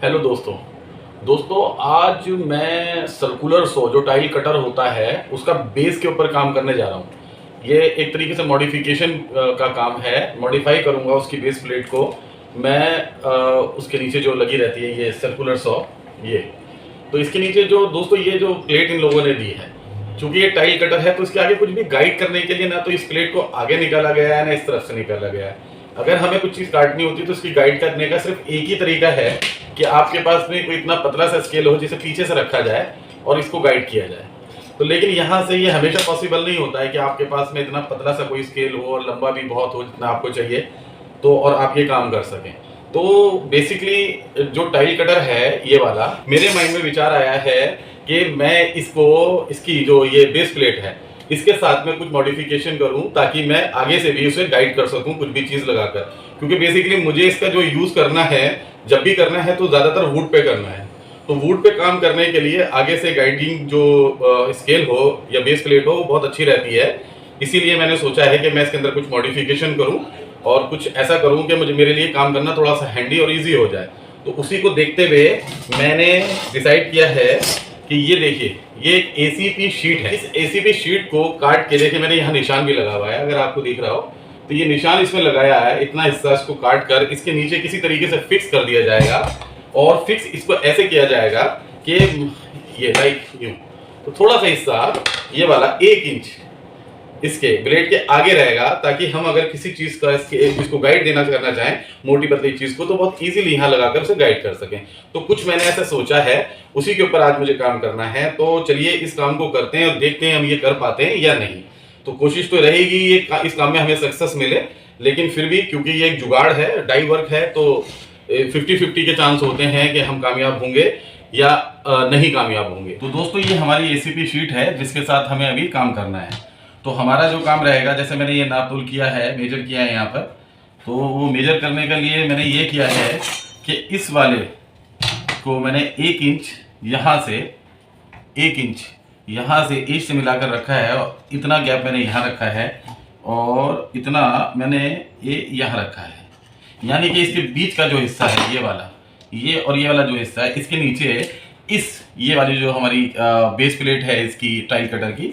Hello दोस्तों आज मैं सर्कुलर सॉ जो टाइल कटर होता है उसका बेस के ऊपर काम करने जा रहा हूँ। ये एक तरीके से मॉडिफिकेशन का काम है। मॉडिफाई करूँगा उसकी बेस प्लेट को मैं। उसके नीचे जो लगी रहती है ये सर्कुलर सॉ, ये तो इसके नीचे जो दोस्तों ये जो प्लेट इन लोगों ने दी है, चूंकि ये टाइल कटर है तो इसके आगे कुछ भी गाइड करने के लिए ना तो इस प्लेट को आगे निकाला गया है ना इस तरफ से निकाला गया है। अगर हमें कुछ चीज़ काटनी होती है तो उसकी गाइड करने का सिर्फ एक ही तरीका है कि आपके पास में कोई इतना पतला सा स्केल हो जिसे पीछे से रखा जाए और इसको गाइड किया जाए। तो लेकिन यहाँ से ये हमेशा पॉसिबल नहीं होता है कि आपके पास में इतना पतला सा कोई स्केल हो और लंबा भी बहुत हो जितना आपको चाहिए तो और आप ये काम कर सकें। तो बेसिकली जो टाइल कटर है ये वाला, मेरे माइंड में विचार आया है कि मैं इसकी जो ये बेस प्लेट है इसके साथ में कुछ मॉडिफिकेशन करूं ताकि मैं आगे से भी उसे गाइड कर सकूं कुछ भी चीज़ लगाकर। क्योंकि बेसिकली मुझे इसका जो यूज़ करना है, जब भी करना है तो ज़्यादातर वुड पे करना है। तो वुड पे काम करने के लिए आगे से गाइडिंग जो स्केल हो या बेस प्लेट हो वो बहुत अच्छी रहती है। इसीलिए मैंने सोचा है कि मैं इसके अंदर कुछ मॉडिफिकेशन करूं और कुछ ऐसा करूं कि मेरे लिए काम करना थोड़ा सा हैंडी और ईजी हो जाए। तो उसी को देखते हुए मैंने डिसाइड किया है कि ये देखिए, ये एक एसीपी शीट है। इस एसीपी शीट को काट के देखिए, मैंने यहाँ निशान भी लगा हुआ है, अगर आपको दिख रहा हो तो ये निशान इसमें लगाया है। इतना हिस्सा इसको काट कर इसके नीचे किसी तरीके से फिक्स कर दिया जाएगा और फिक्स इसको ऐसे किया जाएगा कि ये लाइक यूं, तो थोड़ा सा हिस्सा ये वाला 1 इंच इसके ब्लेड के आगे रहेगा ताकि हम अगर किसी चीज का इसको गाइड देना करना चाहें, मोटी पतली चीज को, तो बहुत इजीली यहाँ लगाकर उसे गाइड कर सकें। तो कुछ मैंने ऐसा सोचा है, उसी के ऊपर आज मुझे काम करना है। तो चलिए इस काम को करते हैं और देखते हैं हम ये कर पाते हैं या नहीं। तो कोशिश तो रहेगी इस काम में हमें सक्सेस मिले, लेकिन फिर भी क्योंकि ये एक जुगाड़ है, डाई वर्क है, तो 50-50 के चांस होते हैं कि हम कामयाब होंगे या नहीं कामयाब होंगे। तो दोस्तों ये हमारी एसीपी शीट है जिसके साथ हमें अभी काम करना है। तो हमारा जो काम रहेगा, जैसे मैंने ये नाप तोल किया है, मेजर किया है यहाँ पर, तो वो मेजर करने के लिए मैंने ये किया है कि इस वाले को मैंने 1 इंच यहाँ से 1 इंच यहाँ से एज से मिलाकर रखा है और इतना गैप मैंने यहाँ रखा है और इतना मैंने ये यहाँ रखा है। यानी कि इसके बीच का जो हिस्सा है ये वाला, ये और ये वाला जो हिस्सा है, इसके नीचे ये वाली जो हमारी बेस प्लेट है इसकी टाइल कटर की,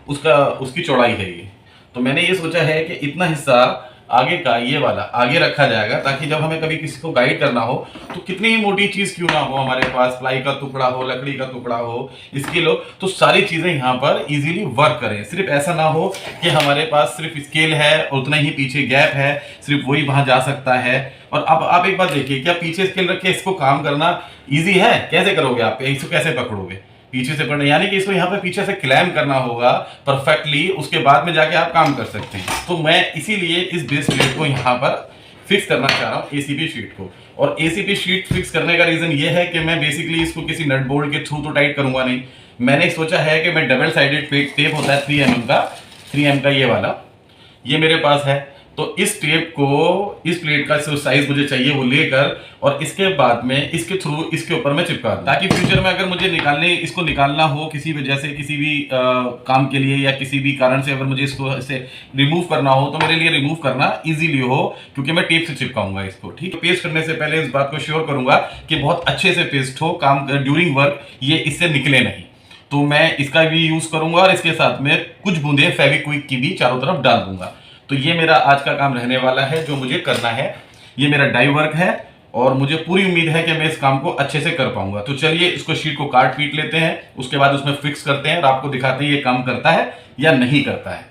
उसकी चौड़ाई है ये। तो मैंने ये सोचा है कि इतना हिस्सा आगे का ये वाला आगे रखा जाएगा ताकि जब हमें कभी किसी को गाइड करना हो तो कितनी ही मोटी चीज़ क्यों ना हो, हमारे पास प्लाई का टुकड़ा हो, लकड़ी का टुकड़ा हो, स्केल हो, तो सारी चीज़ें यहाँ पर इजीली वर्क करें। सिर्फ ऐसा ना हो कि हमारे पास सिर्फ स्केल है और उतना ही पीछे गैप है, सिर्फ वही वहाँ जा सकता है। और अब आप एक बात देखिए, क्या पीछे स्केल रख के इसको काम करना ईजी है? कैसे करोगे आप? इसको कैसे पकड़ोगे? पीछे से पकड़ना, यानी कि इसको यहाँ पे पीछे से क्लैम करना होगा परफेक्टली, उसके बाद में जाके आप काम कर सकते हैं। तो मैं इसीलिए इस बेस प्लेट को यहाँ पर फिक्स करना चाह रहा हूँ, एसीपी शीट को। और एसीपी शीट फिक्स करने का रीजन ये है कि मैं बेसिकली इसको किसी नट बोल्ट के थ्रू तो टाइट करूंगा नहीं। मैंने सोचा है कि मैं डबल साइडेड टेप होता है 3 mm का ये वाला, ये मेरे पास है। तो इस टेप को, इस प्लेट का जो साइज मुझे चाहिए वो लेकर और इसके बाद में इसके थ्रू इसके ऊपर मैं चिपका दूं, ताकि फ्यूचर में अगर मुझे इसको निकालना हो किसी वजह से, किसी भी काम के लिए या किसी भी कारण से अगर मुझे इसको इसे रिमूव करना हो तो मेरे लिए रिमूव करना इजीली हो, क्योंकि मैं टेप से चिपकाऊंगा इसको। ठीक है, पेस्ट करने से पहले इस बात को श्योर करूंगा कि बहुत अच्छे से पेस्ट हो, काम ड्यूरिंग वर्क ये इससे निकले नहीं। तो मैं इसका भी यूज करूंगा और इसके साथ में कुछ बूंदे फेविक्विक की भी चारों तरफ डाल दूंगा। तो ये मेरा आज का काम रहने वाला है जो मुझे करना है। ये मेरा डाई वर्क है और मुझे पूरी उम्मीद है कि मैं इस काम को अच्छे से कर पाऊंगा। तो चलिए इसको शीट को काट पीट लेते हैं, उसके बाद उसमें फिक्स करते हैं और आपको दिखाते हैं ये काम करता है या नहीं करता है।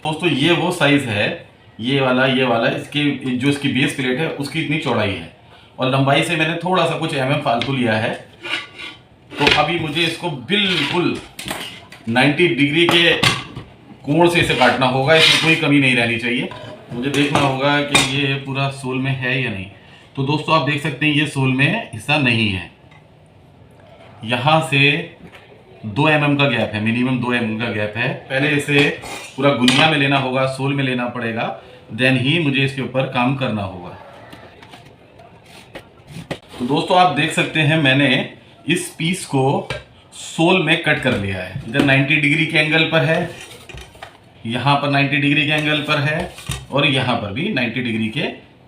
दोस्तों ये वो साइज है, ये वाला इसकी बेस प्लेट है उसकी इतनी चौड़ाई है और लंबाई से मैंने थोड़ा सा कुछ फालतू लिया है। तो अभी मुझे इसको बिल्कुल 90 डिग्री के कोण से इसे काटना होगा, इसमें कोई कमी नहीं रहनी चाहिए। मुझे देखना होगा कि ये पूरा सोल में है या नहीं। तो दोस्तों आप देख सकते हैं ये सोल में हिस्सा नहीं है, यहाँ से 2 mm का गैप है, मिनिमम 2 mm का गैप है। पहले इसे पूरा गुनिया में लेना होगा, सोल में लेना पड़ेगा, देन ही मुझे इसके ऊपर काम करना होगा। तो दोस्तों आप देख सकते हैं मैंने इस पीस को सोल में कट कर लिया है। इधर 90 डिग्री के एंगल पर है, यहाँ पर 90 डिग्री के एंगल पर है और यहाँ पर भी 90 डिग्री के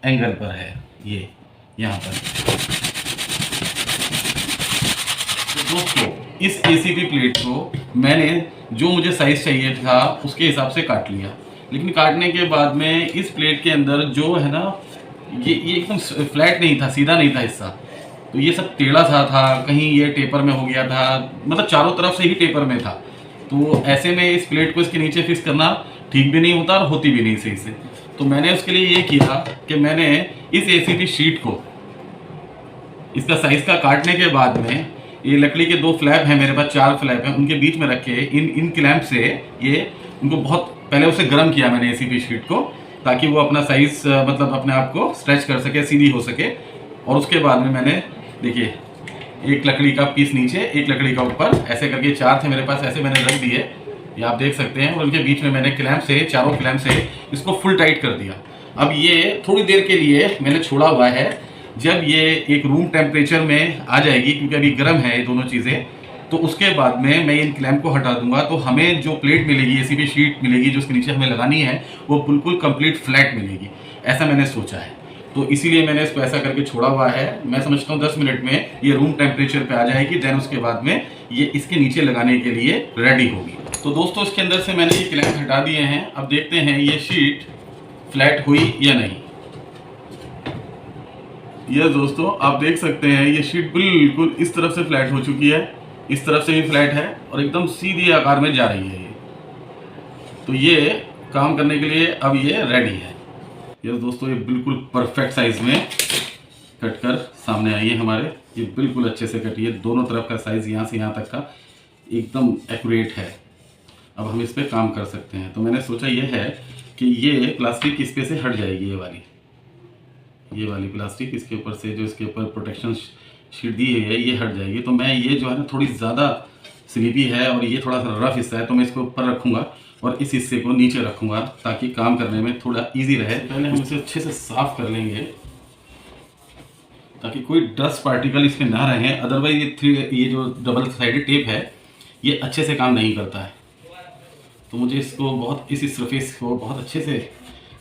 एंगल पर है। ये यहाँ पर तो दोस्तों इस एसीपी प्लेट को मैंने जो मुझे साइज चाहिए था उसके हिसाब से काट लिया, लेकिन काटने के बाद में इस प्लेट के अंदर जो है ना ये एकदम फ्लैट नहीं था, सीधा नहीं था हिस्सा, तो ये सब टेढ़ा सा था, कहीं ये टेपर में हो गया था, मतलब चारों तरफ से ही टेपर में था। तो ऐसे में इस प्लेट को इसके नीचे फिक्स करना ठीक भी नहीं होता और होती भी नहीं सही से। तो मैंने उसके लिए ये किया कि मैंने इस एसीपी शीट को इसका साइज का काटने के बाद में ये लकड़ी के 2 फ्लैप हैं मेरे पास, 4 फ्लैप हैं, उनके बीच में रखे इन क्लैंप से ये उनको बहुत पहले उसे गर्म किया मैंने एसीपी शीट को, ताकि वो अपना साइज मतलब अपने आप को स्ट्रेच कर सके, सीधी हो सके। और उसके बाद में मैंने देखिए एक लकड़ी का पीस नीचे, एक लकड़ी का ऊपर, ऐसे करके 4 थे मेरे पास, ऐसे मैंने रख दिए, ये आप देख सकते हैं। और उनके बीच में मैंने क्लैंप से, चारों क्लैंप से इसको फुल टाइट कर दिया। अब ये थोड़ी देर के लिए मैंने छोड़ा हुआ है, जब ये एक रूम टेम्परेचर में आ जाएगी, क्योंकि अभी गर्म है ये दोनों चीज़ें, तो उसके बाद में मैं इन क्लैंप को हटा दूंगा। तो हमें जो प्लेट मिलेगी, एसीपी शीट मिलेगी जो उसके नीचे हमें लगानी है, वो बिल्कुल कंप्लीट फ्लैट मिलेगी, ऐसा मैंने सोचा है। तो इसीलिए मैंने इसको ऐसा करके छोड़ा हुआ है। मैं समझता हूँ 10 मिनट में ये रूम टेम्परेचर पे आ जाएगी, देन उसके बाद में ये इसके नीचे लगाने के लिए रेडी होगी। तो दोस्तों इसके अंदर से मैंने ये क्लैंप हटा दिए हैं। अब देखते हैं ये शीट फ्लैट हुई या नहीं। ये दोस्तों आप देख सकते हैं ये शीट बिल्कुल इस तरफ से फ्लैट हो चुकी है, इस तरफ से भी फ्लैट है और एकदम सीधी आकार में जा रही है ये। तो ये काम करने के लिए अब ये रेडी है। ये दोस्तों ये बिल्कुल परफेक्ट साइज में कट कर सामने आई है हमारे, ये बिल्कुल अच्छे से कटी है, दोनों तरफ का साइज यहाँ से यहाँ तक का एकदम एक्यूरेट है। अब हम इस पर काम कर सकते हैं। तो मैंने सोचा ये है कि ये प्लास्टिक इस पे से हट जाएगी, ये वाली प्लास्टिक इसके ऊपर से, जो इसके ऊपर प्रोटेक्शन शीट दी है ये हट जाएगी। तो मैं ये जो है ना थोड़ी ज़्यादा स्लीपी है और ये थोड़ा सा रफ हिस्सा है, तो मैं इसको ऊपर रखूँगा और इस हिस्से को नीचे रखूँगा ताकि काम करने में थोड़ा इजी रहे। पहले हम इसे अच्छे से साफ़ कर लेंगे ताकि कोई डस्ट पार्टिकल इसमें ना रहे, अदरवाइज ये जो डबल साइडेड टेप है ये अच्छे से काम नहीं करता है। तो मुझे इसको बहुत इस सरफेस को बहुत अच्छे से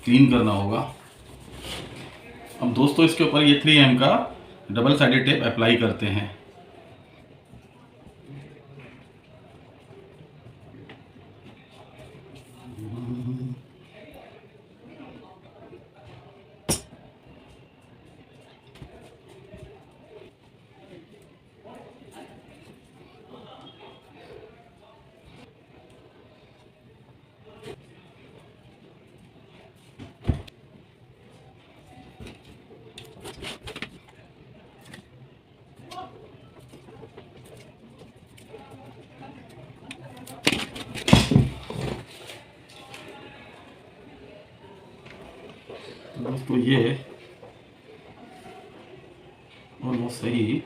क्लीन करना होगा। अब दोस्तों इसके ऊपर ये 3M का डबल साइडेड टेप अप्लाई करते हैं। दोस्तों ये ऑलमोस्ट सही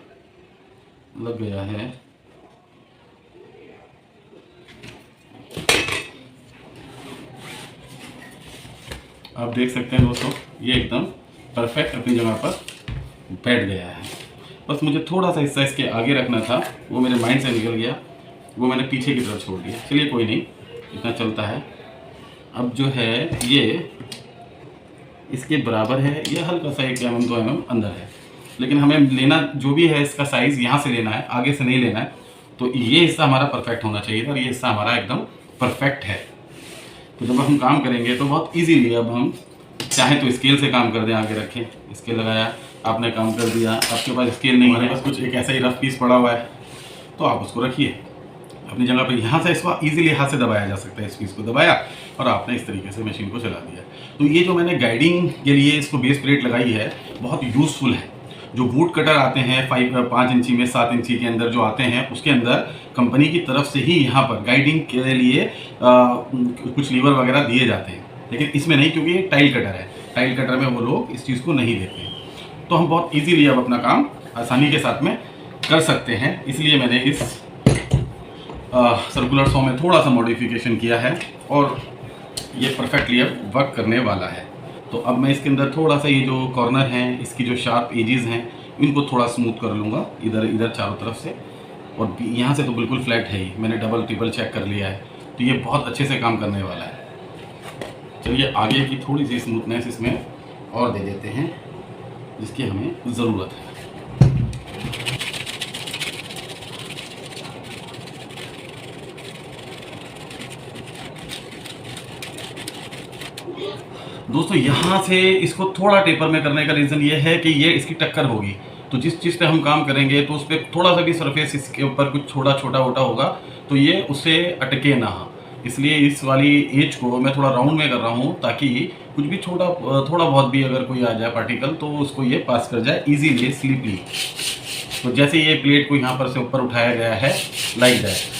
लग गया है। आप देख सकते हैं दोस्तों ये एकदम परफेक्ट अपनी जगह पर बैठ गया है। बस मुझे थोड़ा सा हिस्सा इसके आगे रखना था, वो मेरे माइंड से निकल गया, वो मैंने पीछे की तरफ छोड़ दिया। चलिए कोई नहीं, इतना चलता है। अब जो है ये इसके बराबर है, ये हल्का सा 1 mm 2 mm अंदर है, लेकिन हमें लेना जो भी है इसका साइज़ यहाँ से लेना है, आगे से नहीं लेना है। तो ये हिस्सा हमारा परफेक्ट होना चाहिए था और ये हिस्सा हमारा एकदम परफेक्ट है। तो जब हम काम करेंगे तो बहुत इजीली अब हम चाहें तो स्केल से काम कर दें, आगे रखें, स्केल लगाया, आपने काम कर दिया। आपके पास स्केल नहीं है, बस कुछ एक ऐसा ही रफ पीस पड़ा हुआ है, तो आप उसको रखिए अपनी जगह पर। यहाँ से इसको इजीली हाथ से दबाया जा सकता है, इस पीस को दबाया और आपने इस तरीके से मशीन को चला दिया। तो ये जो मैंने गाइडिंग के लिए इसको बेस प्लेट लगाई है बहुत यूज़फुल है। जो वुड कटर आते हैं 5 इंची में, 7 इंची के अंदर जो आते हैं, उसके अंदर कंपनी की तरफ से ही यहाँ पर गाइडिंग के लिए कुछ लीवर वगैरह दिए जाते हैं, लेकिन इसमें नहीं, क्योंकि ये टाइल कटर है। टाइल कटर में वो लोग इस चीज़ को नहीं देते हैं। तो हम बहुत ईजीली अब अपना काम आसानी के साथ में कर सकते हैं। इसलिए मैंने इस सर्कुलर सॉ में थोड़ा सा मॉडिफिकेशन किया है और ये परफेक्टली अब वर्क करने वाला है। तो अब मैं इसके अंदर थोड़ा सा ये जो कॉर्नर हैं, इसकी जो शार्प एजेस हैं, इनको थोड़ा स्मूथ कर लूँगा इधर चारों तरफ से। और यहाँ से तो बिल्कुल फ्लैट है ही, मैंने डबल ट्रिपल चेक कर लिया है, तो ये बहुत अच्छे से काम करने वाला है। चलिए आगे की थोड़ी सी स्मूथनेस इसमें और दे देते हैं जिसकी हमें ज़रूरत है। दोस्तों यहाँ से इसको थोड़ा टेपर में करने का रीज़न ये है कि ये इसकी टक्कर होगी, तो जिस चीज़ पे हम काम करेंगे तो उस पर थोड़ा सा भी सरफेस इसके ऊपर कुछ छोटा छोटा वोटा होगा तो ये उससे अटके ना, इसलिए इस वाली एज को मैं थोड़ा राउंड में कर रहा हूँ ताकि कुछ भी थोड़ा बहुत भी अगर कोई आ जाए पार्टिकल तो उसको ये पास कर जाए इजीली स्लीपली। तो जैसे ये प्लेट को यहाँ पर से ऊपर उठाया गया है लाइक दैट।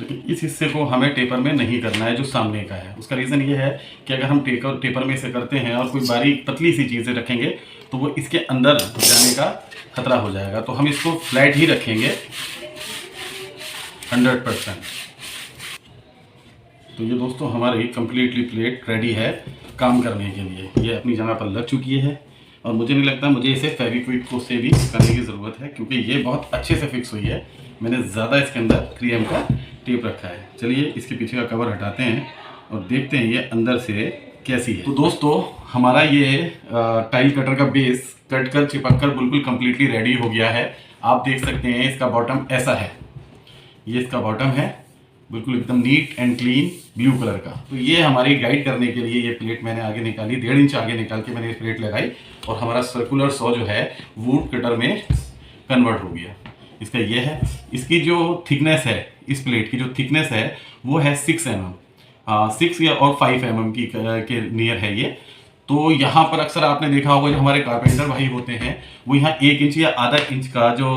लेकिन इस हिस्से को हमें टेपर में नहीं करना है जो सामने का है। उसका रीज़न ये है कि अगर हम टेपर में इसे करते हैं और कोई बारीक पतली सी चीज़ें रखेंगे तो वो इसके अंदर जाने का खतरा हो जाएगा, तो हम इसको फ्लैट ही रखेंगे 100%। तो ये दोस्तों हमारी कंप्लीटली प्लेट रेडी है काम करने के लिए, ये अपनी जगह पर लग चुकी है और मुझे नहीं लगता मुझे इसे फेविक्विक को से भी करने की ज़रूरत है क्योंकि ये बहुत अच्छे से फिक्स हुई है। मैंने ज़्यादा इसके अंदर 3M का टेप रखा है। चलिए इसके पीछे का कवर हटाते हैं और देखते हैं ये अंदर से कैसी है। तो दोस्तों हमारा ये टाइल कटर का बेस कट कर चिपक कर बिल्कुल कम्प्लीटली रेडी हो गया है। आप देख सकते हैं इसका बॉटम ऐसा है, ये इसका बॉटम है बिल्कुल एकदम neat and clean blue colour का। तो ये हमारी गाइड करने के लिए ये प्लेट मैंने आगे निकाली, 1.5 इंच आगे निकाल के मैंने ये प्लेट लगाई और हमारा सर्कुलर सॉ जो है वुड कटर में कन्वर्ट हो गया। इसका ये है, इसकी जो थिकनेस है, इस प्लेट की जो थिकनेस है वो है 6 mm, 6 या और 5 mm की के नियर है ये। तो यहाँ पर अक्सर आपने देखा होगा जो हमारे कारपेंटर भाई होते हैं वो यहाँ 1 इंच या आधा इंच का जो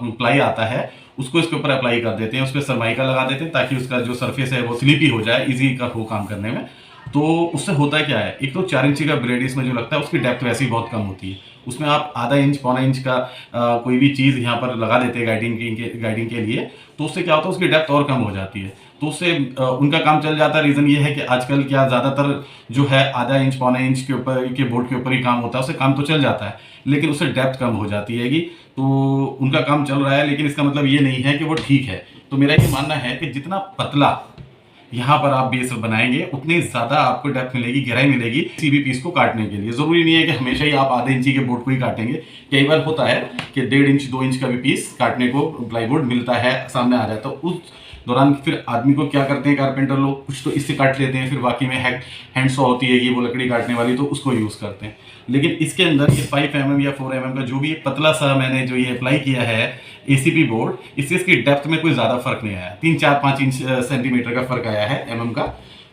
प्लाई आता है उसको इसके ऊपर अप्लाई कर देते हैं, उस पर सरमाइका लगा देते हैं ताकि उसका जो सरफेस है वो स्लिपी हो जाए, इजी का हो काम करने में। तो उससे होता क्या है, एक तो 4 इंची का ब्लेड इसमें जो लगता है उसकी डेप्थ वैसे ही बहुत कम होती है, उसमें आप आधा इंच पौना इंच का कोई भी चीज़ यहाँ पर लगा देते हैं गाइडिंग के लिए, तो उससे क्या होता है उसकी डेप्थ और कम हो जाती है, तो उससे उनका काम चल जाता है। रीज़न ये है कि आजकल क्या ज़्यादातर जो है आधा इंच पौना इंच के ऊपर के बोर्ड के ऊपर ही काम होता है, उससे काम तो चल जाता है लेकिन उससे डेप्थ कम हो जाती है। तो उनका काम चल रहा है लेकिन इसका मतलब ये नहीं है कि वो ठीक है। तो मेरा ये मानना है कि जितना पतला यहाँ पर आप बेस बनाएंगे उतनी ज़्यादा आपको डेप्थ मिलेगी, गहराई मिलेगी किसी भी पीस को काटने के लिए। ज़रूरी नहीं है कि हमेशा ही आप आधे इंची के बोर्ड को ही काटेंगे, कई बार होता है कि 1.5 इंच 2 इंच का भी पीस काटने को प्लाईवुड मिलता है, सामने आ जाता है। तो उस दौरान फिर आदमी को क्या करते हैं कारपेंटर लोग, कुछ तो इससे काट लेते हैं, फिर बाकी में हैंड सॉ होती है ये वो लकड़ी काटने वाली, तो उसको यूज़ करते हैं। लेकिन इसके अंदर ये 5 mm या 4 mm का जो भी पतला सा मैंने जो ये अप्लाई किया है ACP बोर्ड, इससे इसकी डेप्थ में कोई ज़्यादा फर्क नहीं आया, 3-4-5 इंच सेंटीमीटर का फर्क आया है mm का।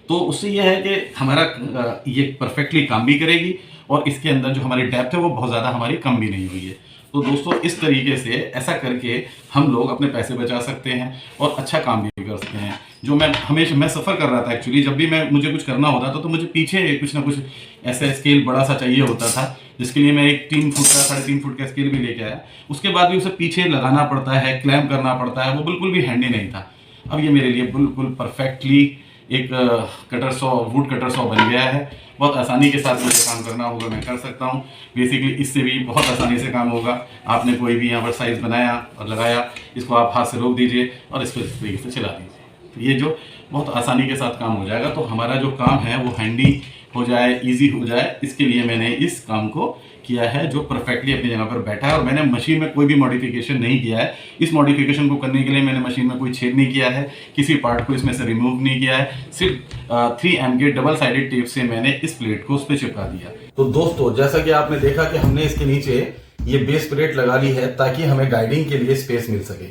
तो उससे यह है कि हमारा ये परफेक्टली काम भी करेगी और इसके अंदर जो हमारी डेप्थ है वो बहुत ज़्यादा हमारी कम भी नहीं हुई है। तो दोस्तों इस तरीके से ऐसा करके हम लोग अपने पैसे बचा सकते हैं और अच्छा काम भी कर सकते हैं। जो मैं सफ़र कर रहा था एक्चुअली, जब भी मुझे कुछ करना होता था तो मुझे पीछे कुछ ना कुछ ऐसा स्केल बड़ा सा चाहिए होता था, जिसके लिए मैं एक 3 फुट का 3.5 फुट का स्केल भी लेके आया। उसके बाद भी उसे पीछे लगाना पड़ता है, क्लैम्प करना पड़ता है, वो बिल्कुल भी हैंडी नहीं था। अब ये मेरे लिए बिल्कुल परफेक्टली एक वुड कटर सॉ बन गया है। बहुत आसानी के साथ मुझे काम करना होगा, मैं कर सकता हूँ। बेसिकली इससे भी बहुत आसानी से काम होगा। आपने कोई भी यहाँ पर साइज़ बनाया और लगाया, इसको आप हाथ से रोक दीजिए और इसको इस तरीके से चला दीजिए, तो ये जो बहुत आसानी के साथ काम हो जाएगा। तो हमारा जो काम है वो हैंडी हो जाए, ईजी हो जाए, इसके लिए मैंने इस काम को किया है जो परफेक्टली अपनी जगह पर बैठा है। और मैंने मशीन में कोई भी मॉडिफिकेशन नहीं किया है। इस मॉडिफिकेशन को करने के लिए मैंने मशीन में कोई छेद नहीं किया है, किसी पार्ट को इसमें से रिमूव नहीं किया है, सिर्फ 3M के डबल साइडेड टेप से मैंने इस प्लेट को उस पर चिपका दिया। तो दोस्तों जैसा कि आपने देखा कि हमने इसके नीचे ये बेस प्लेट लगा ली है ताकि हमें गाइडिंग के लिए स्पेस मिल सके,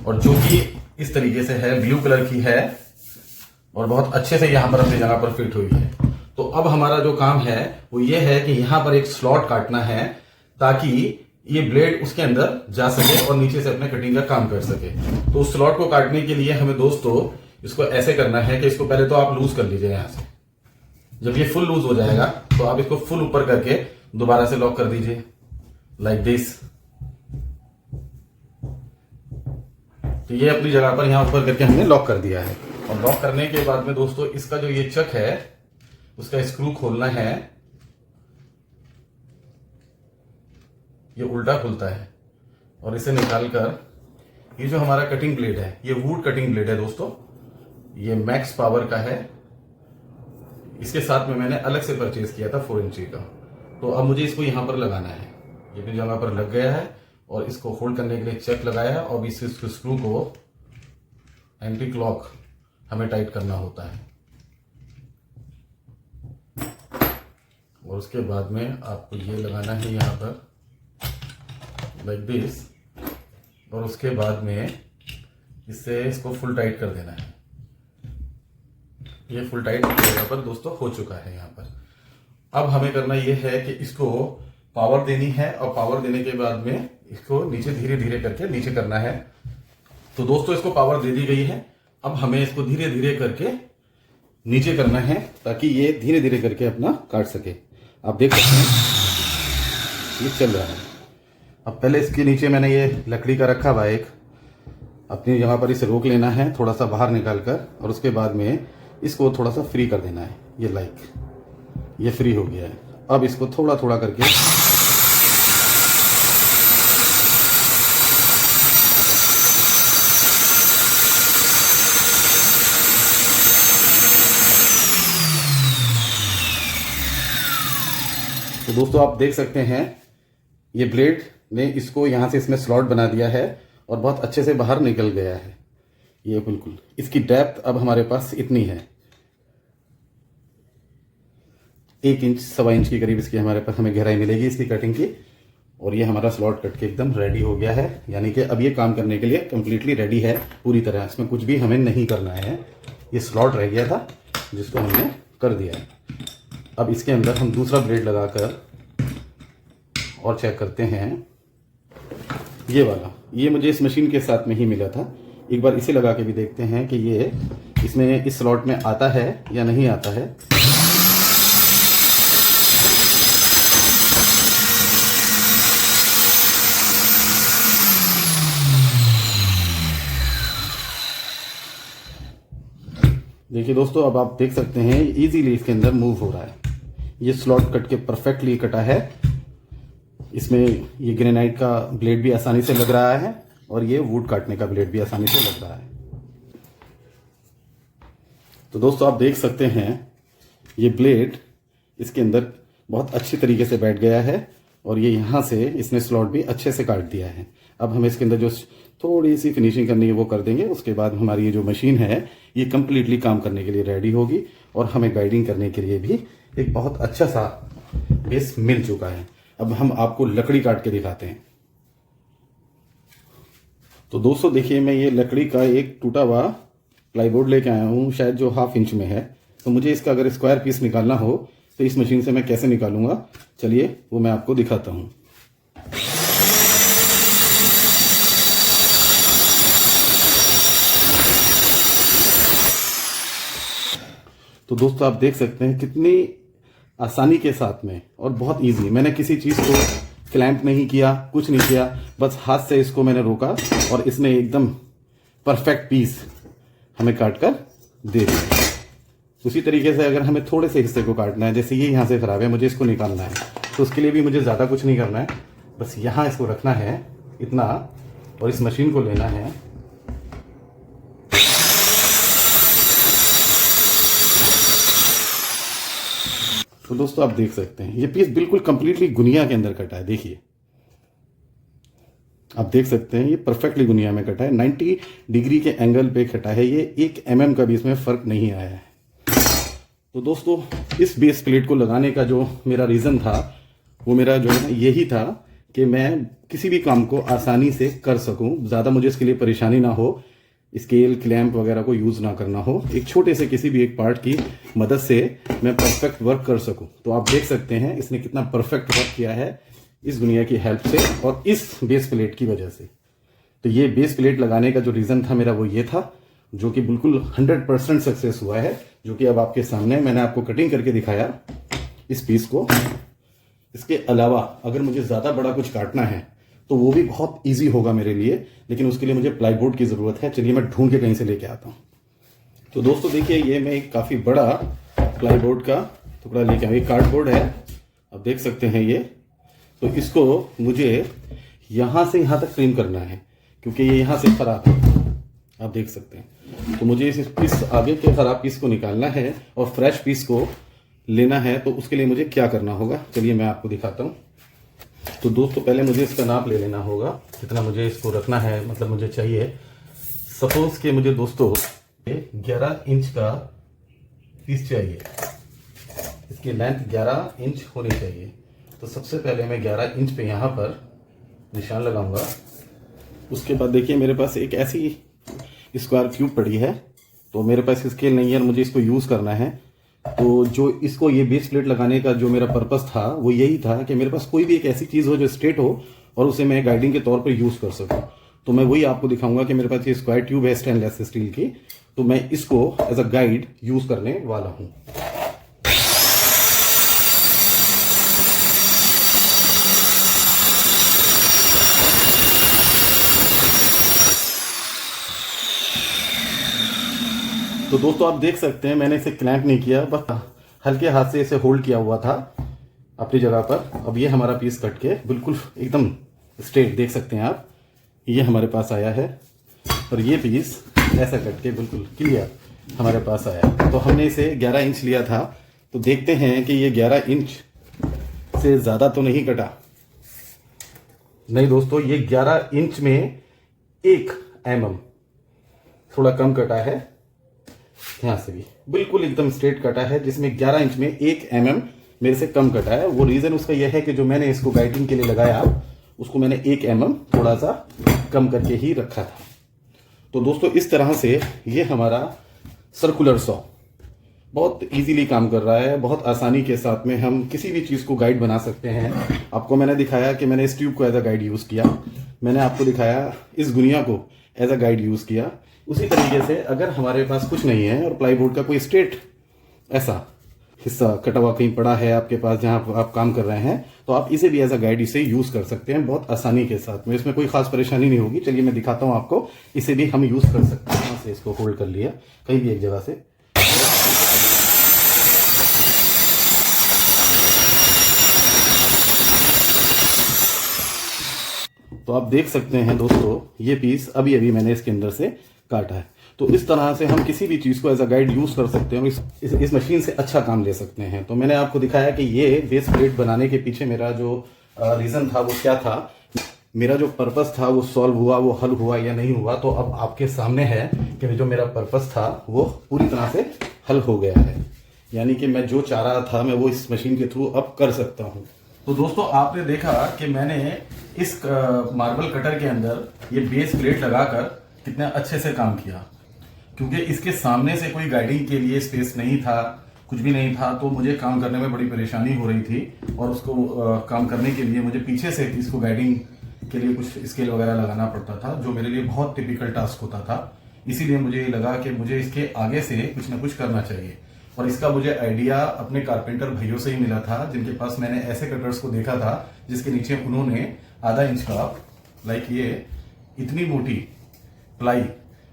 और जो कि इस तरीके से है, ब्लू कलर की है और बहुत अच्छे से यहाँ पर अपनी जगह पर फिट हुई है। तो अब हमारा जो काम है वो ये है कि यहाँ पर एक स्लॉट काटना है ताकि ये ब्लेड उसके अंदर जा सके और नीचे से अपने कटिंग का काम कर सके। तो उस स्लॉट को काटने के लिए हमें दोस्तों इसको ऐसे करना है कि इसको पहले तो आप लूज कर लीजिए यहाँ से। जब ये फुल लूज हो जाएगा तो आप इसको फुल ऊपर करके दोबारा से लॉक कर दीजिए लाइक दिस। तो ये अपनी जगह पर यहाँ ऊपर करके हमने लॉक कर दिया है। और लॉक करने के बाद में दोस्तों इसका जो ये चक है उसका स्क्रू खोलना है। ये उल्टा खुलता है और इसे निकालकर ये जो हमारा कटिंग ब्लेड है, ये वुड कटिंग ब्लेड है दोस्तों, ये मैक्स पावर का है। इसके साथ में मैंने अलग से परचेज किया था 4 इंची का। तो अब मुझे इसको यहाँ पर लगाना है। ये भी जगह पर लग गया है और इसको होल्ड करने के लिए चेक लगाया है। और इस स्क्रू को एंटी क्लॉक हमें टाइट करना होता है। और उसके बाद में आपको ये लगाना है यहाँ पर लाइक दिस। और उसके बाद में इससे इसको फुल टाइट कर देना है। ये फुल टाइट जगह पर दोस्तों हो चुका है यहाँ पर। अब हमें करना ये है कि इसको पावर देनी है और पावर देने के बाद में इसको नीचे धीरे धीरे करके नीचे करना है। तो दोस्तों इसको पावर दे दी गई है। अब हमें इसको धीरे धीरे करके नीचे करना है ताकि ये धीरे धीरे करके अपना काट सके। आप देख सकते हैं ये चल रहा है। अब पहले इसके नीचे मैंने ये लकड़ी का रखा हुआ एक, अपनी जगह पर इसे रोक लेना है थोड़ा सा बाहर निकाल कर। और उसके बाद में इसको थोड़ा सा फ्री कर देना है। ये ये फ्री हो गया है। अब इसको थोड़ा थोड़ा करके तो दोस्तों आप देख सकते हैं ये ब्लेड ने इसको यहाँ से इसमें स्लॉट बना दिया है और बहुत अच्छे से बाहर निकल गया है। ये बिल्कुल इसकी डेप्थ अब हमारे पास इतनी है, 1 इंच 1.25 इंच के करीब इसकी हमारे पास हमें गहराई मिलेगी इसकी कटिंग की। और ये हमारा स्लॉट कट के एकदम रेडी हो गया है। यानी कि अब ये काम करने के लिए कंप्लीटली रेडी है पूरी तरह। इसमें कुछ भी हमें नहीं करना है। ये स्लॉट रह गया था जिसको हमने कर दिया है। अब इसके अंदर हम दूसरा ब्लेड लगाकर और चेक करते हैं। ये वाला ये मुझे इस मशीन के साथ में ही मिला था। एक बार इसे लगा के भी देखते हैं कि ये इसमें इस स्लॉट में आता है या नहीं आता है। देखिए दोस्तों अब आप देख सकते हैं इजीली इसके अंदर मूव हो रहा है। ये स्लॉट कट के परफेक्टली कटा है। इसमें ये ग्रेनाइट का ब्लेड भी आसानी से लग रहा है और ये वुड काटने का ब्लेड भी आसानी से लग रहा है। तो दोस्तों आप देख सकते हैं ये ब्लेड इसके अंदर बहुत अच्छी तरीके से बैठ गया है और ये यहाँ से इसने स्लॉट भी अच्छे से काट दिया है। अब हमें इसके अंदर जो थोड़ी सी फिनिशिंग करनी है वो कर देंगे। उसके बाद हमारी ये जो मशीन है ये कंप्लीटली काम करने के लिए रेडी होगी और हमें गाइडिंग करने के लिए भी एक बहुत अच्छा सा बेस मिल चुका है। अब हम आपको लकड़ी काट के दिखाते हैं। तो दोस्तों देखिए मैं ये लकड़ी का एक टूटा हुआ प्लाईबोर्ड लेके आया हूँ, शायद जो 1/2 इंच में है। तो मुझे इसका अगर स्क्वायर पीस निकालना हो तो इस मशीन से मैं कैसे निकालूंगा, चलिए वो मैं आपको दिखाता हूँ। तो दोस्तों आप देख सकते हैं कितनी आसानी के साथ में और बहुत इजी। मैंने किसी चीज़ को क्लैंप नहीं किया, कुछ नहीं किया, बस हाथ से इसको मैंने रोका और इसने एकदम परफेक्ट पीस हमें काट कर दे दिया। उसी तरीके से अगर हमें थोड़े से हिस्से को काटना है, जैसे ये यहाँ से खराब है, मुझे इसको निकालना है, तो उसके लिए भी मुझे ज़्यादा कुछ नहीं करना है। बस यहाँ इसको रखना है इतना और इस मशीन को लेना है। तो दोस्तों आप देख सकते हैं ये पीस बिल्कुल कंप्लीटली गुनिया के अंदर कटा है। देखिए आप देख सकते हैं ये परफेक्टली गुनिया में कटा है। 90 डिग्री के एंगल पे कटा है। ये 1 mm का भी इसमें फर्क नहीं आया है। तो दोस्तों इस बेस प्लेट को लगाने का जो मेरा रीज़न था वो मेरा जो है यही था कि मैं किसी भी काम को आसानी से कर सकूं, ज़्यादा मुझे इसके लिए परेशानी ना हो, स्केल क्लैंप वगैरह को यूज़ ना करना हो, एक छोटे से किसी भी एक पार्ट की मदद से मैं परफेक्ट वर्क कर सकूं। तो आप देख सकते हैं इसने कितना परफेक्ट वर्क किया है इस दुनिया की हेल्प से और इस बेस प्लेट की वजह से। तो ये बेस प्लेट लगाने का जो रीज़न था मेरा वो ये था, जो कि बिल्कुल 100% सक्सेस हुआ है, जो कि अब आपके सामने मैंने आपको कटिंग करके दिखाया इस पीस को। इसके अलावा अगर मुझे ज़्यादा बड़ा कुछ काटना है तो वो भी बहुत इजी होगा मेरे लिए, लेकिन उसके लिए मुझे प्लाईबोर्ड की ज़रूरत है। चलिए मैं ढूंढ के कहीं से लेके आता हूँ। तो दोस्तों देखिए ये मैं एक काफ़ी बड़ा प्लाईबोर्ड का टुकड़ा लेके आया। ये कार्डबोर्ड है, आप देख सकते हैं ये। तो इसको मुझे यहाँ से यहाँ तक ट्रिम करना है क्योंकि ये यहाँ से खराब है। आप देख सकते हैं। तो मुझे इस पीस आगे के ख़राब पीस को निकालना है और फ्रेश पीस को लेना है। तो उसके लिए मुझे क्या करना होगा, चलिए मैं आपको दिखाता हूँ। तो दोस्तों पहले मुझे इसका नाप ले लेना होगा, कितना मुझे इसको रखना है, मतलब मुझे चाहिए। सपोज के मुझे दोस्तों 11 इंच का पीस चाहिए, इसकी लेंथ 11 इंच होनी चाहिए। तो सबसे पहले मैं 11 इंच पे यहाँ पर निशान लगाऊंगा। उसके बाद देखिए मेरे पास एक ऐसी स्क्वायर क्यूब पड़ी है, तो मेरे पास स्केल नहीं है और मुझे इसको यूज़ करना है। तो जो इसको ये बेस प्लेट लगाने का जो मेरा पर्पस था वो यही था कि मेरे पास कोई भी एक ऐसी चीज़ हो जो स्ट्रेट हो और उसे मैं गाइडिंग के तौर पर यूज़ कर सकूं। तो मैं वही आपको दिखाऊंगा कि मेरे पास ये स्क्वायर ट्यूब है स्टेनलेस स्टील की, तो मैं इसको एज अ गाइड यूज़ करने वाला हूँ। तो दोस्तों आप देख सकते हैं मैंने इसे क्लैंप नहीं किया, बस हल्के हाथ से इसे होल्ड किया हुआ था अपनी जगह पर। अब ये हमारा पीस कट के बिल्कुल एकदम स्ट्रेट देख सकते हैं आप, ये हमारे पास आया है और ये पीस ऐसा कट के बिल्कुल क्लियर हमारे पास आया। तो हमने इसे 11 इंच लिया था, तो देखते हैं कि ये 11 इंच से ज़्यादा तो नहीं कटा। नहीं दोस्तों, ये 11 इंच में 1 mm थोड़ा कम कटा है, यहाँ से भी बिल्कुल एकदम स्ट्रेट कटा है, जिसमें 11 इंच में 1 mm मेरे से कम कटा है। वो रीज़न उसका यह है कि जो मैंने इसको गाइडिंग के लिए लगाया उसको मैंने 1 mm थोड़ा सा कम करके ही रखा था। तो दोस्तों इस तरह से ये हमारा सर्कुलर सॉ बहुत इजीली काम कर रहा है। बहुत आसानी के साथ में हम किसी भी चीज़ को गाइड बना सकते हैं। आपको मैंने दिखाया कि मैंने इस ट्यूब को एज अ गाइड यूज़ किया, मैंने आपको दिखाया इस गुनिया को एज अ गाइड यूज़ किया। उसी तरीके से अगर हमारे पास कुछ नहीं है और प्लाईवुड का कोई स्ट्रेट ऐसा हिस्सा कटा हुआ कहीं पड़ा है आपके पास जहां आप काम कर रहे हैं, तो आप इसे भी एज अ गाइड इसे यूज़ कर सकते हैं बहुत आसानी के साथ में। इसमें कोई खास परेशानी नहीं होगी। चलिए मैं दिखाता हूं आपको, इसे भी हम यूज़ कर सकते हैं। यहाँ से इसको होल्ड कर लिया कहीं भी एक जगह से, तो आप देख सकते हैं दोस्तों ये पीस अभी अभी मैंने इसके अंदर से काटा है। तो इस तरह से हम किसी भी चीज़ को एज अ गाइड यूज़ कर सकते हैं और इस मशीन से अच्छा काम ले सकते हैं। तो मैंने आपको दिखाया कि ये बेस प्लेट बनाने के पीछे मेरा जो रीज़न था वो क्या था, मेरा जो पर्पस था वो सॉल्व हुआ, वो हल हुआ या नहीं हुआ। तो अब आपके सामने है कि जो मेरा पर्पस था वो पूरी तरह से हल हो गया है, यानी कि मैं जो चाह रहा था मैं वो इस मशीन के थ्रू अब कर सकता हूँ। तो दोस्तों आपने देखा कि मैंने इस मार्बल कटर के अंदर ये बेस प्लेट लगाकर कितना अच्छे से काम किया, क्योंकि इसके सामने से कोई गाइडिंग के लिए स्पेस नहीं था, कुछ भी नहीं था। तो मुझे काम करने में बड़ी परेशानी हो रही थी और उसको काम करने के लिए मुझे पीछे से इसको गाइडिंग के लिए कुछ स्केल वगैरह लगाना पड़ता था, जो मेरे लिए बहुत टिपिकल टास्क होता था। इसीलिए मुझे ये लगा कि मुझे इसके आगे से कुछ ना कुछ करना चाहिए। और इसका मुझे आइडिया अपने कारपेंटर भाइयों से ही मिला था, जिनके पास मैंने ऐसे कटर्स को देखा था जिसके नीचे उन्होंने आधा इंच का लाइक ये इतनी मोटी प्लाई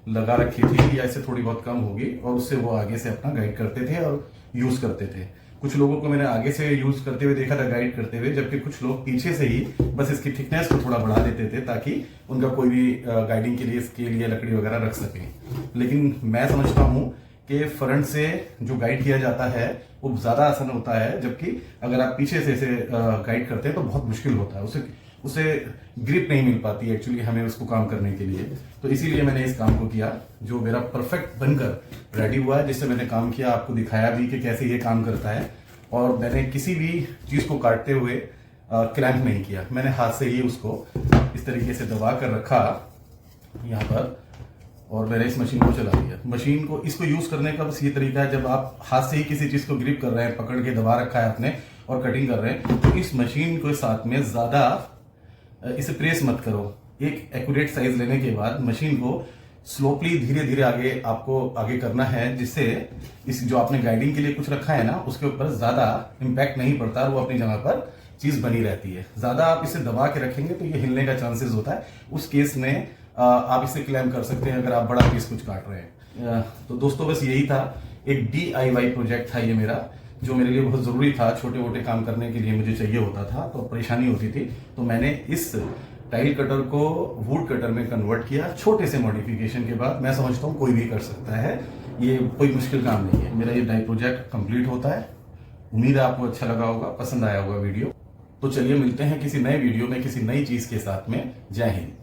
लगा रखी थी, या इससे थोड़ी बहुत कम होगी, और उससे वो आगे से अपना गाइड करते थे और यूज करते थे। कुछ लोगों को मैंने आगे से यूज करते हुए देखा था, गाइड करते हुए, जबकि कुछ लोग पीछे से ही बस इसकी थिकनेस को थोड़ा बढ़ा देते थे ताकि उनका कोई भी गाइडिंग के लिए स्केल या लकड़ी वगैरह रख सके। लेकिन मैं समझता हूँ कि फ्रंट से जो गाइड किया जाता है वो ज्यादा आसान होता है, जबकि अगर आप पीछे से इसे गाइड करते हैं तो बहुत मुश्किल होता है, उसे ग्रिप नहीं मिल पाती एक्चुअली हमें उसको काम करने के लिए। तो इसीलिए मैंने इस काम को किया, जो मेरा परफेक्ट बनकर रेडी हुआ है, जिससे मैंने काम किया, आपको दिखाया भी कि कैसे ये काम करता है। और मैंने किसी भी चीज को काटते हुए क्लैंप नहीं किया, मैंने हाथ से ही उसको इस तरीके से दबा कर रखा यहाँ पर और मैंने इस मशीन को चला दिया। मशीन को इसको यूज करने का बस ये तरीका है, जब आप हाथ से ही किसी चीज को ग्रिप कर रहे हैं, पकड़ के दबा रखा है आपने और कटिंग कर रहे हैं, तो इस मशीन को साथ में ज्यादा इसे प्रेस मत करो। एक एक्यूरेट साइज लेने के बाद मशीन को स्लोपली धीरे धीरे आपको आगे करना है, जिससे इस जो आपने गाइडिंग के लिए कुछ रखा है ना उसके ऊपर ज्यादा इम्पैक्ट नहीं पड़ता, वो अपनी जगह पर चीज बनी रहती है। ज्यादा आप इसे दबा के रखेंगे तो ये हिलने का चांसेस होता है, उस केस में आप इसे क्लेम कर सकते हैं अगर आप बड़ा पीस कुछ काट रहे हैं। तो दोस्तों बस यही था, एक DIY प्रोजेक्ट था ये मेरा, जो मेरे लिए बहुत ज़रूरी था। छोटे मोटे काम करने के लिए मुझे चाहिए होता था तो परेशानी होती थी, तो मैंने इस टाइल कटर को वुड कटर में कन्वर्ट किया छोटे से मॉडिफिकेशन के बाद। मैं समझता हूँ कोई भी कर सकता है, ये कोई मुश्किल काम नहीं है। मेरा ये डाई प्रोजेक्ट कंप्लीट होता है। उम्मीद है आपको अच्छा लगा होगा, पसंद आया होगा वीडियो। तो चलिए मिलते हैं किसी नए वीडियो में किसी नई चीज के साथ में। जय हिंद।